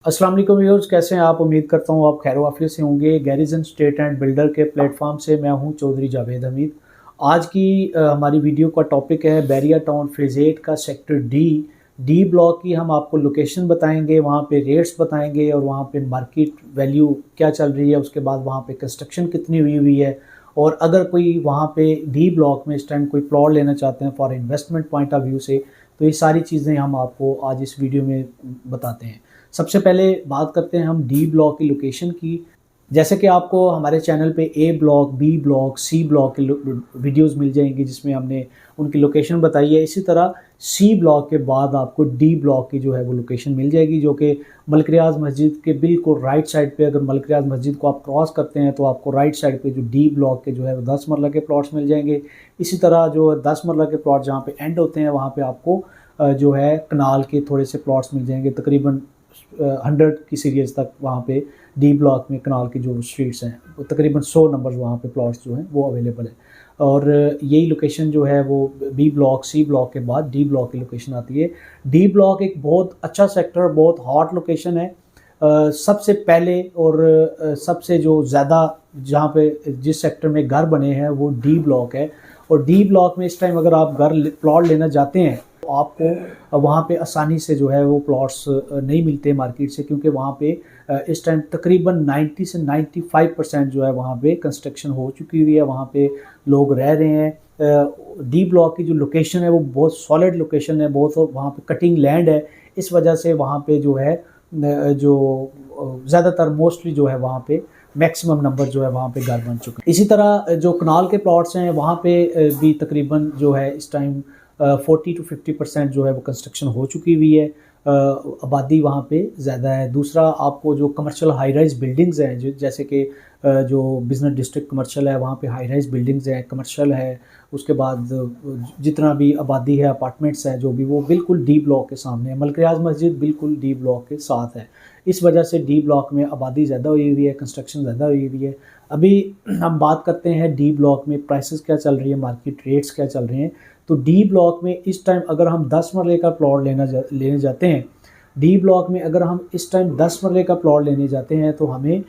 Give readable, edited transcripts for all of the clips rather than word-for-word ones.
अस्सलाम वालेकुम व्यूअर्स, कैसे हैं आप। उम्मीद करता हूँ आप खैर वाफियत से होंगे। गैरिजन स्टेट एंड बिल्डर के प्लेटफॉर्म से मैं हूँ चौधरी जावेद हमीद। आज की हमारी वीडियो का टॉपिक है बैरिया टाउन फेज़ 8 का सेक्टर डी ब्लॉक की। हम आपको लोकेशन बताएंगे, वहाँ पे रेट्स बताएंगे और वहाँ पे मार्केट वैल्यू क्या चल रही है, उसके बाद वहाँ पे कंस्ट्रक्शन कितनी हुई है। और अगर कोई वहाँ पे डी ब्लॉक में इस टाइम कोई प्लॉट लेना चाहते हैं for investment point of view से, तो ये सारी चीज़ें हम आपको आज इस वीडियो में बताते हैं। सबसे पहले बात करते हैं हम डी ब्लॉक की लोकेशन की। जैसे कि आपको हमारे चैनल पे A block, B block, C block की वीडियोस मिल जाएंगी जिसमें हमने उनकी लोकेशन बताई है। इसी तरह सी ब्लॉक के बाद आपको डी ब्लॉक की जो है वो लोकेशन मिल जाएगी, जो कि मलिक रियाज मस्जिद के बिल्कुल राइट साइड पे। अगर मलिक रियाज मस्जिद को आप क्रॉस करते हैं तो आपको राइट साइड पे जो डी ब्लॉक के जो है वो 10 मरला के प्लॉट्स मिल जाएंगे। इसी तरह जो 10 मरला के प्लॉट जहाँ पे एंड होते हैं वहाँ पे आपको जो है कनाल के थोड़े से प्लॉट्स मिल जाएंगे। तकरीबन 100 की सीरीज़ तक वहाँ पे डी ब्लॉक में कनाल की जो स्ट्रीट्स हैं वो तकरीबन 100 नंबर्स वहाँ पे प्लॉट्स जो हैं वो अवेलेबल है। और यही लोकेशन जो है वो बी ब्लॉक, सी ब्लॉक के बाद डी ब्लॉक की लोकेशन आती है। डी ब्लॉक एक बहुत अच्छा सेक्टर, बहुत हॉट लोकेशन है। सबसे पहले और सबसे जो ज़्यादा जहाँ पे जिस सेक्टर में घर बने हैं वो डी ब्लॉक है। और डी ब्लॉक में इस टाइम अगर आप घर प्लॉट लेना चाहते हैं तो आपको वहाँ पे आसानी से जो है वो प्लॉट्स नहीं मिलते मार्केट से, क्योंकि वहाँ पे इस टाइम तकरीबन 90 से 95% जो है वहाँ पे कंस्ट्रक्शन हो चुकी हुई है, वहाँ पे लोग रह रहे हैं। डी ब्लॉक की जो लोकेशन है वो बहुत सॉलिड लोकेशन है, बहुत वहाँ पे कटिंग लैंड है। इस वजह से वहाँ पे जो है जो ज़्यादातर मोस्टली जो है वहाँ पे मैक्सिमम नंबर जो है वहाँ पे घर बन चुके हैं। इसी तरह जो कनाल के प्लॉट्स हैं वहाँ पे भी तकरीबन जो है इस टाइम 40 to 50% जो है वो कंस्ट्रक्शन हो चुकी हुई है। आबादी वहाँ पे ज़्यादा है। दूसरा, आपको जो कमर्शियल हाई राइज बिल्डिंग्स हैं जैसे कि जो बिजनेस डिस्ट्रिक्ट कमर्शियल है वहाँ पे हाई राइज बिल्डिंग्स हैं, कमर्शियल है। उसके बाद जितना भी आबादी है, अपार्टमेंट्स हैं जो भी, वो बिल्कुल डी ब्लॉक के सामने है। मलिक रियाज मस्जिद बिल्कुल डी ब्लॉक के साथ है। इस वजह से डी ब्लॉक में आबादी ज़्यादा हुई हुई है, कंस्ट्रक्शन ज़्यादा हुई हुई है। अभी हम बात करते हैं डी ब्लॉक में प्राइसेस क्या चल रही है, मार्केट रेट्स क्या चल रहे हैं। तो डी ब्लॉक में इस टाइम अगर हम 10 मरले का प्लॉट लेने जाते हैं, डी ब्लॉक में अगर हम इस टाइम 10 मरले का प्लॉट लेने जाते हैं तो हमें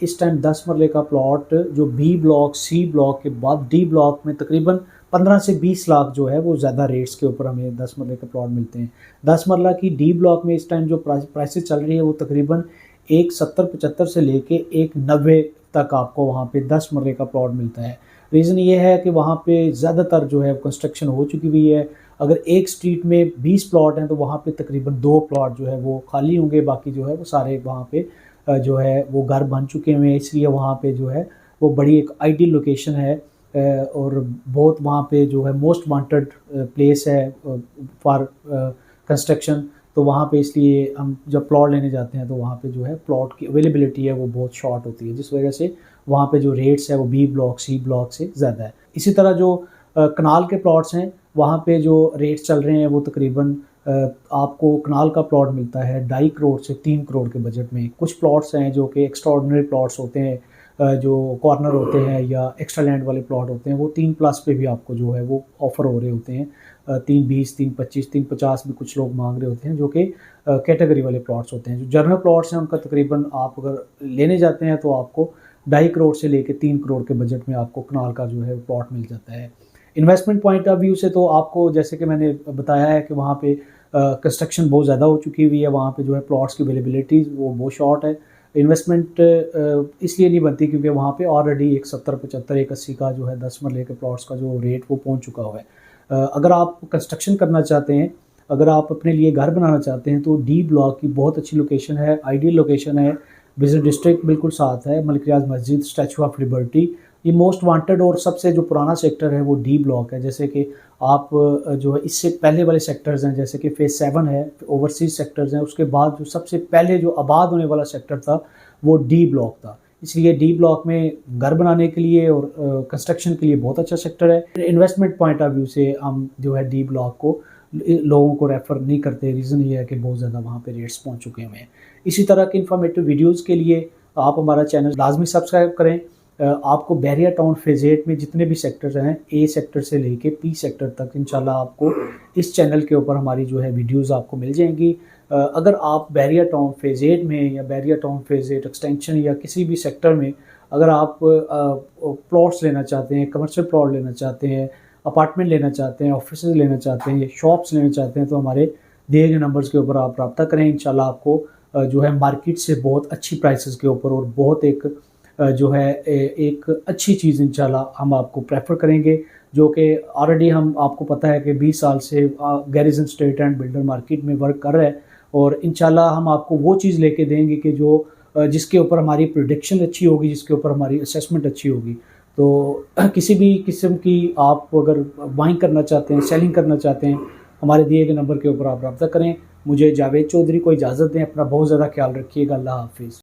इस टाइम 10 मरले का प्लॉट जो बी ब्लॉक, सी ब्लॉक के बाद डी ब्लॉक में तकरीबन 15 से 20 लाख जो है वो ज़्यादा रेट्स के ऊपर हमें 10 मरले का प्लॉट मिलते हैं। 10 मरला की डी ब्लॉक में इस टाइम जो प्राइसेस चल रही है वो तकरीबन 170-75 से लेके 190 तक आपको वहाँ पे 10 मरले का प्लॉट मिलता है। रीज़न ये है कि वहाँ पे ज़्यादातर जो है कंस्ट्रक्शन हो चुकी हुई है। अगर एक स्ट्रीट में 20 प्लॉट हैं तो वहाँ पे तकरीबन 2 प्लॉट जो है वो खाली होंगे, बाकी जो है वो सारे वहाँ पे जो है वो घर बन चुके हुए हैं। इसलिए वहाँ पे जो है वो बड़ी एक आइडियल लोकेशन है और बहुत वहाँ पे जो है मोस्ट वांटेड प्लेस है फॉर कंस्ट्रक्शन। तो वहाँ पे इसलिए हम जब प्लॉट लेने जाते हैं तो वहाँ पे जो है प्लॉट की अवेलेबिलिटी है वो बहुत शॉर्ट होती है, जिस वजह से वहाँ पे जो रेट्स है वो बी ब्लॉक, सी ब्लॉक से ज़्यादा है। इसी तरह जो कनाल के प्लॉट्स हैं वहाँ पे जो रेट्स चल रहे हैं वो तकरीबन आपको कनाल का प्लॉट मिलता है 2.5 करोड़ से 3 करोड़ के बजट में। कुछ प्लॉट्स हैं जो कि एक्स्ट्राऑर्डिनरी प्लॉट्स होते हैं, जो कॉर्नर होते हैं या एक्स्ट्रा लैंड वाले प्लॉट होते हैं, वो 3+ पे भी आपको जो है वो ऑफ़र हो रहे होते हैं। 320, 325, 350 भी कुछ लोग मांग रहे होते हैं, जो कि कैटेगरी वाले प्लॉट्स होते हैं। जो जनरल प्लॉट्स हैं उनका तकरीबन आप अगर लेने जाते हैं तो आपको 2.5 करोड़ से लेके 3 करोड़ के बजट में आपको कनाल का जो है प्लॉट मिल जाता है। इन्वेस्टमेंट पॉइंट ऑफ व्यू से तो आपको जैसे कि मैंने बताया है कि वहाँ पे कंस्ट्रक्शन बहुत ज़्यादा हो चुकी हुई है, वहाँ पे जो है प्लॉट्स की अवेलेबिलिटी वो बहुत शॉर्ट है। इन्वेस्टमेंट इसलिए नहीं बनती क्योंकि वहाँ पे ऑलरेडी 170-75, 180 का जो है 10 मरले के प्लॉट्स का जो रेट वो पहुँच चुका हुआ है। अगर आप कंस्ट्रक्शन करना चाहते हैं, अगर आप अपने लिए घर बनाना चाहते हैं तो डी ब्लॉक की बहुत अच्छी लोकेशन है, आइडियल लोकेशन है। बिजनेस डिस्ट्रिक्ट बिल्कुल साथ है, मलिक रियाज मस्जिद, स्टैचू ऑफ लिबर्टी, ये मोस्ट वांटेड और सबसे जो पुराना सेक्टर है वो डी ब्लॉक है। जैसे कि आप जो है इससे पहले वाले सेक्टर्स हैं जैसे कि फेज़ 7 है, ओवरसीज सेक्टर्स हैं, उसके बाद जो सबसे पहले जो आबाद होने वाला सेक्टर था वो डी ब्लॉक था। इसलिए डी ब्लॉक में घर बनाने के लिए और कंस्ट्रक्शन के लिए बहुत अच्छा सेक्टर है। इन्वेस्टमेंट पॉइंट ऑफ व्यू से हम जो है डी ब्लॉक को लोगों को रेफ़र नहीं करते। रीज़न ये है कि बहुत ज़्यादा वहाँ पे रेट्स पहुँच चुके हुए हैं। इसी तरह के इन्फॉर्मेटिव वीडियोज़ के लिए आप हमारा चैनल लाजमी सब्सक्राइब करें। आपको बैरिया टाउन फेज़ 8 में जितने भी सेक्टर्स हैं, ए सेक्टर से लेके पी सेक्टर तक, इंशाल्लाह आपको इस चैनल के ऊपर हमारी जो है वीडियोस आपको मिल जाएंगी। अगर आप बैरिया टाउन फेज़ 8 में या बैरिया टाउन फेज़ 8 एक्सटेंशन या किसी भी सेक्टर में अगर आप प्लॉट्स लेना चाहते हैं, कमर्शियल प्लॉट लेना चाहते हैं, अपार्टमेंट लेना चाहते हैं, ऑफिसेज लेना चाहते हैं, शॉप्स लेना चाहते हैं, तो हमारे दिए गए नंबर्स के ऊपर आप रब्ता करें। इंशाल्लाह आपको जो है मार्केट से बहुत अच्छी प्राइसेस के ऊपर और बहुत एक जो है एक अच्छी चीज़ इंशाल्लाह हम आपको प्रेफर करेंगे, जो कि ऑलरेडी हम आपको पता है कि 20 साल से garrison state and builder market में वर्क कर रहा है और इंशाल्लाह हम आपको वो चीज़ लेके देंगे कि जो जिसके ऊपर हमारी प्रेडिक्शन अच्छी होगी, जिसके ऊपर हमारी असेसमेंट अच्छी होगी। तो किसी भी किस्म की आप अगर बाइंग करना चाहते हैं, सेलिंग करना चाहते हैं, हमारे दिए गए नंबर के ऊपर आप रब्ता करें। मुझे जावेद चौधरी को इजाज़त दें। अपना बहुत ज़्यादा ख्याल रखिएगा। अल्लाह हाफिज़।